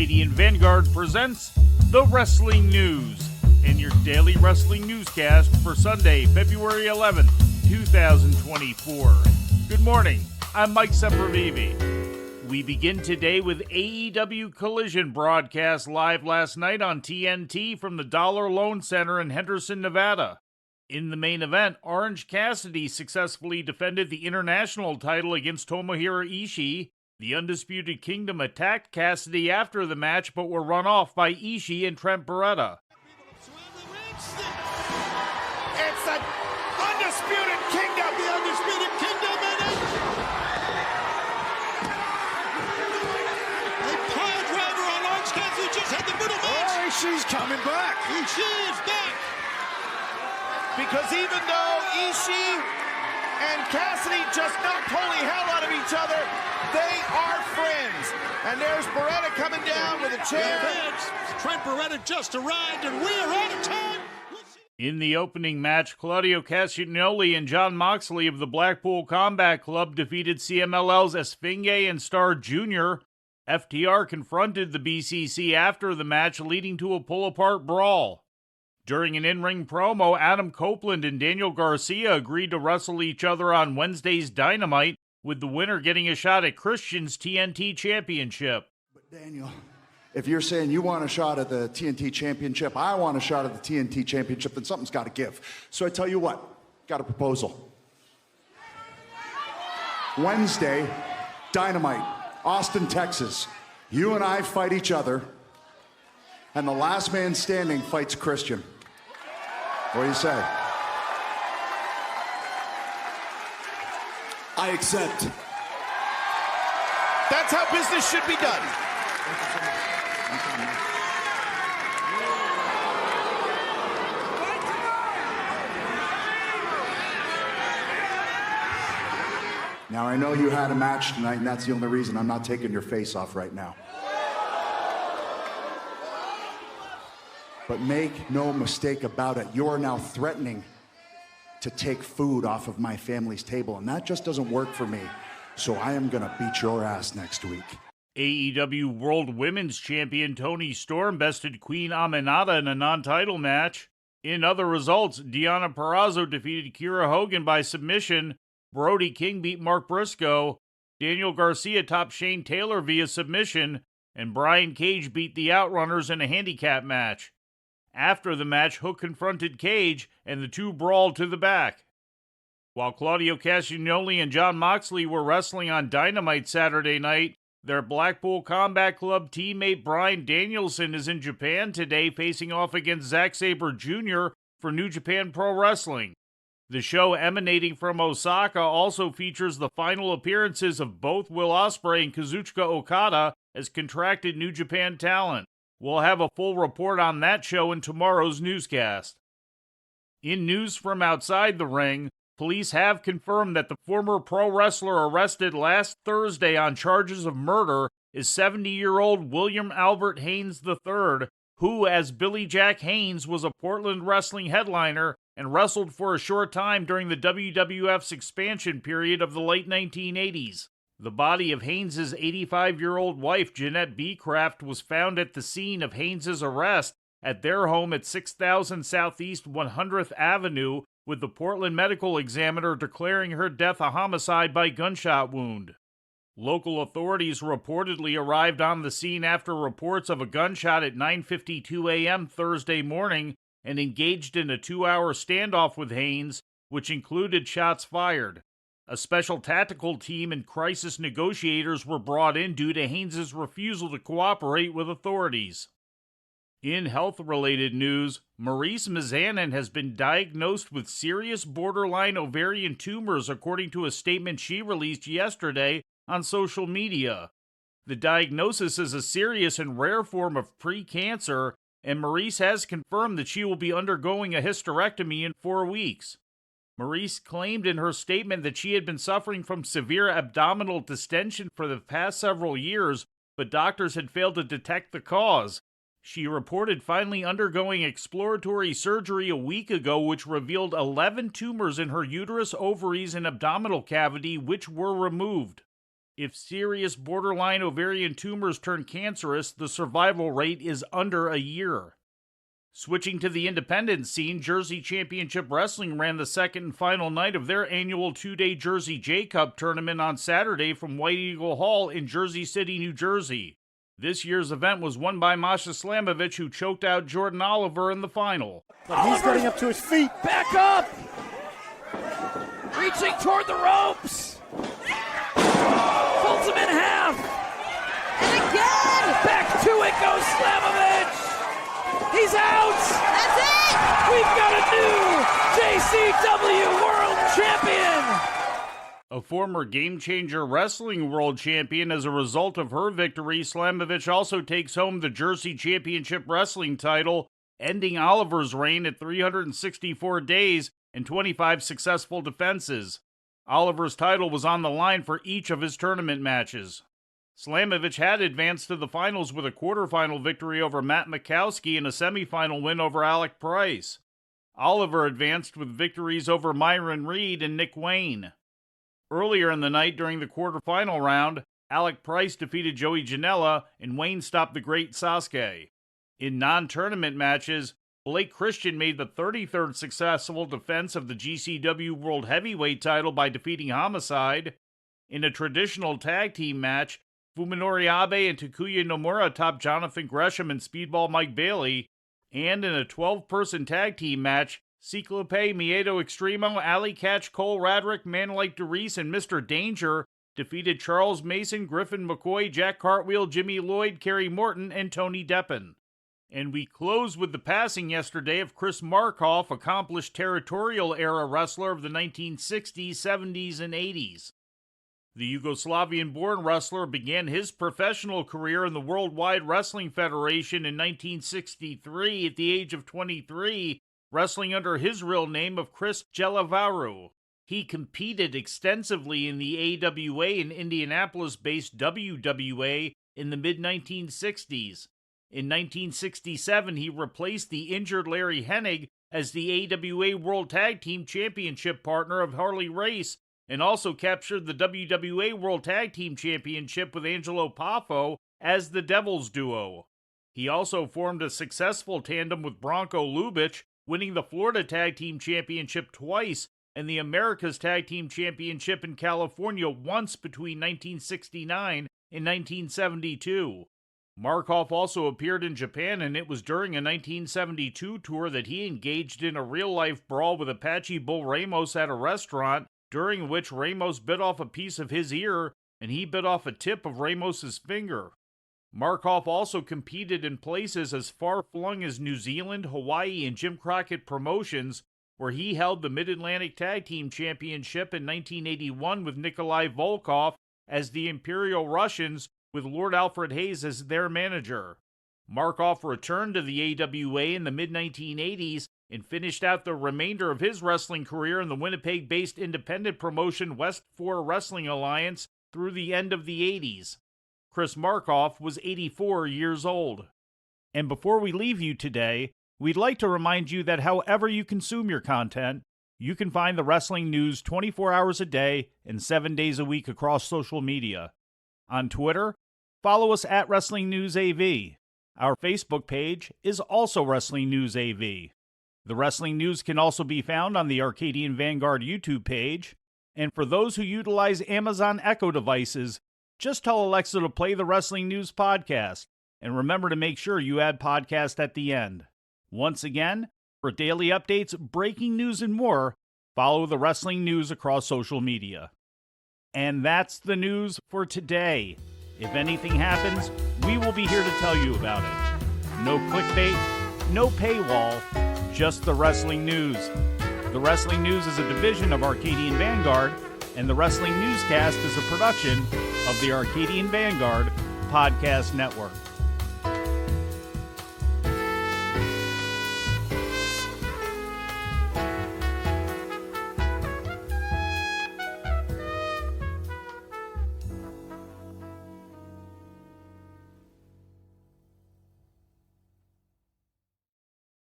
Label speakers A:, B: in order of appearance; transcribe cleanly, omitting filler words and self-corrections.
A: Arcadian Vanguard presents The Wrestling News and your daily wrestling newscast for Sunday, February 11th, 2024. Good morning, I'm Mike Sempervive. We begin today with AEW Collision broadcast live last night on TNT from the Dollar Loan Center in Henderson, Nevada. In the main event, Orange Cassidy successfully defended the international title against Tomohiro Ishii. The Undisputed Kingdom attacked Cassidy after the match but were run off by Ishii and Trent Beretta.
B: It's the Undisputed Kingdom! The Undisputed Kingdom in it! A pile driver on Orange Cassidy just had the middle match!
C: Oh, Ishii's coming back!
B: Ishii is back! Because even though Ishii and Cassidy just knocked holy hell out of each other, they are friends. And there's Beretta coming down with a chair.
C: Trent Beretta just arrived, and we are out of time.
A: In the opening match, Claudio Castagnoli and Jon Moxley of the Blackpool Combat Club defeated CMLL's Esfinge and Star Jr. FTR confronted the BCC after the match, leading to a pull-apart brawl. During an in-ring promo, Adam Copeland and Daniel Garcia agreed to wrestle each other on Wednesday's Dynamite, with the winner getting a shot at Christian's TNT Championship.
D: But Daniel, if you're saying you want a shot at the TNT Championship, I want a shot at the TNT Championship, then something's got to give. So I tell you what, got a proposal. Wednesday, Dynamite, Austin, Texas. You and I fight each other, and the last man standing fights Christian. What do you say?
C: I accept.
B: That's how business should be done.
D: Now, I know you had a match tonight, and that's the only reason I'm not taking your face off right now. But make no mistake about it, you're now threatening to take food off of my family's table, and that just doesn't work for me. So I am going to beat your ass next week.
A: AEW World Women's Champion Toni Storm bested Queen Aminata in a non-title match. In other results, Deonna Purrazzo defeated Kiera Hogan by submission, Brody King beat Mark Briscoe, Daniel Garcia topped Shane Taylor via submission, and Brian Cage beat the Outrunners in a handicap match. After the match, Hook confronted Cage, and the two brawled to the back. While Claudio Castagnoli and Jon Moxley were wrestling on Dynamite Saturday night, their Blackpool Combat Club teammate Bryan Danielson is in Japan today facing off against Zack Sabre Jr. for New Japan Pro Wrestling. The show emanating from Osaka also features the final appearances of both Will Ospreay and Kazuchika Okada as contracted New Japan talent. We'll have a full report on that show in tomorrow's newscast. In news from outside the ring, police have confirmed that the former pro wrestler arrested last Thursday on charges of murder is 70-year-old William Albert Haynes III, who, as Billy Jack Haynes, was a Portland wrestling headliner and wrestled for a short time during the WWF's expansion period of the late 1980s. The body of Haynes' 85-year-old wife, Jeanette Beecraft, was found at the scene of Haynes' arrest at their home at 6000 Southeast 100th Avenue, with the Portland Medical Examiner declaring her death a homicide by gunshot wound. Local authorities reportedly arrived on the scene after reports of a gunshot at 9:52 a.m. Thursday morning and engaged in a 2-hour standoff with Haynes, which included shots fired. A special tactical team and crisis negotiators were brought in due to Haynes' refusal to cooperate with authorities. In health-related news, Maurice Mizanin has been diagnosed with serious borderline ovarian tumors, according to a statement she released yesterday on social media. The diagnosis is a serious and rare form of pre-cancer, and Maurice has confirmed that she will be undergoing a hysterectomy in 4 weeks. Maurice claimed in her statement that she had been suffering from severe abdominal distension for the past several years, but doctors had failed to detect the cause. She reported finally undergoing exploratory surgery a week ago, which revealed 11 tumors in her uterus, ovaries, and abdominal cavity, which were removed. If serious borderline ovarian tumors turn cancerous, the survival rate is under a year. Switching to the independent scene, Jersey Championship Wrestling ran the second and final night of their annual 2-day Jersey J-Cup tournament on Saturday from White Eagle Hall in Jersey City, New Jersey. This year's event was won by Masha Slamovich, who choked out Jordan Oliver in the final.
E: But he's getting up to his feet.
F: Back up! Reaching toward the ropes! Folds him in half!
G: And again!
F: Back to it goes Slamovich! He's out!
G: That's it!
F: We've got a new JCW World Champion!
A: A former Game Changer Wrestling World Champion, as a result of her victory, Slamovich also takes home the Jersey Championship Wrestling title, ending Oliver's reign at 364 days and 25 successful defenses. Oliver's title was on the line for each of his tournament matches. Slamovich had advanced to the finals with a quarterfinal victory over Matt Mikowski and a semifinal win over Alec Price. Oliver advanced with victories over Myron Reed and Nick Wayne. Earlier in the night, during the quarterfinal round, Alec Price defeated Joey Janela and Wayne stopped the Great Sasuke. In non-tournament matches, Blake Christian made the 33rd successful defense of the GCW World Heavyweight title by defeating Homicide. In a traditional tag team match, Fuminori Abe and Takuya Nomura topped Jonathan Gresham and Speedball Mike Bailey. And in a 12-person tag team match, Ciclope, Miedo Extremo, Alley Catch, Cole Radrick, Manlight DeReese, and Mr. Danger defeated Charles Mason, Griffin McCoy, Jack Cartwheel, Jimmy Lloyd, Kerry Morton, and Tony Deppen. And we close with the passing yesterday of Chris Markov, accomplished territorial-era wrestler of the 1960s, 70s, and 80s. The Yugoslavian-born wrestler began his professional career in the Worldwide Wrestling Federation in 1963 at the age of 23, wrestling under his real name of Chris Gelavaru. He competed extensively in the AWA and Indianapolis-based WWA in the mid-1960s. In 1967, he replaced the injured Larry Hennig as the AWA World Tag Team Championship partner of Harley Race, and also captured the WWA World Tag Team Championship with Angelo Poffo as the Devils Duo. He also formed a successful tandem with Bronco Lubitsch, winning the Florida Tag Team Championship twice and the America's Tag Team Championship in California once between 1969 and 1972. Markov also appeared in Japan, and it was during a 1972 tour that he engaged in a real-life brawl with Apache Bull Ramos at a restaurant, during which Ramos bit off a piece of his ear, and he bit off a tip of Ramos's finger. Markov also competed in places as far-flung as New Zealand, Hawaii, and Jim Crockett Promotions, where he held the Mid-Atlantic Tag Team Championship in 1981 with Nikolai Volkov as the Imperial Russians, with Lord Alfred Hayes as their manager. Markov returned to the AWA in the mid-1980s and finished out the remainder of his wrestling career in the Winnipeg-based independent promotion West 4 Wrestling Alliance through the end of the 80s. Chris Markov was 84 years old. And before we leave you today, we'd like to remind you that however you consume your content, you can find the wrestling news 24 hours a day and 7 days a week across social media. On Twitter, follow us at Wrestling News AV. Our Facebook page is also Wrestling News AV. The Wrestling News can also be found on the Arcadian Vanguard YouTube page. And for those who utilize Amazon Echo devices, just tell Alexa to play the Wrestling News podcast. And remember to make sure you add podcast at the end. Once again, for daily updates, breaking news, and more, follow the Wrestling News across social media. And that's the news for today. If anything happens, we will be here to tell you about it. No clickbait, no paywall, just the Wrestling News. The Wrestling News is a division of Arcadian Vanguard, and the Wrestling Newscast is a production of the Arcadian Vanguard Podcast Network.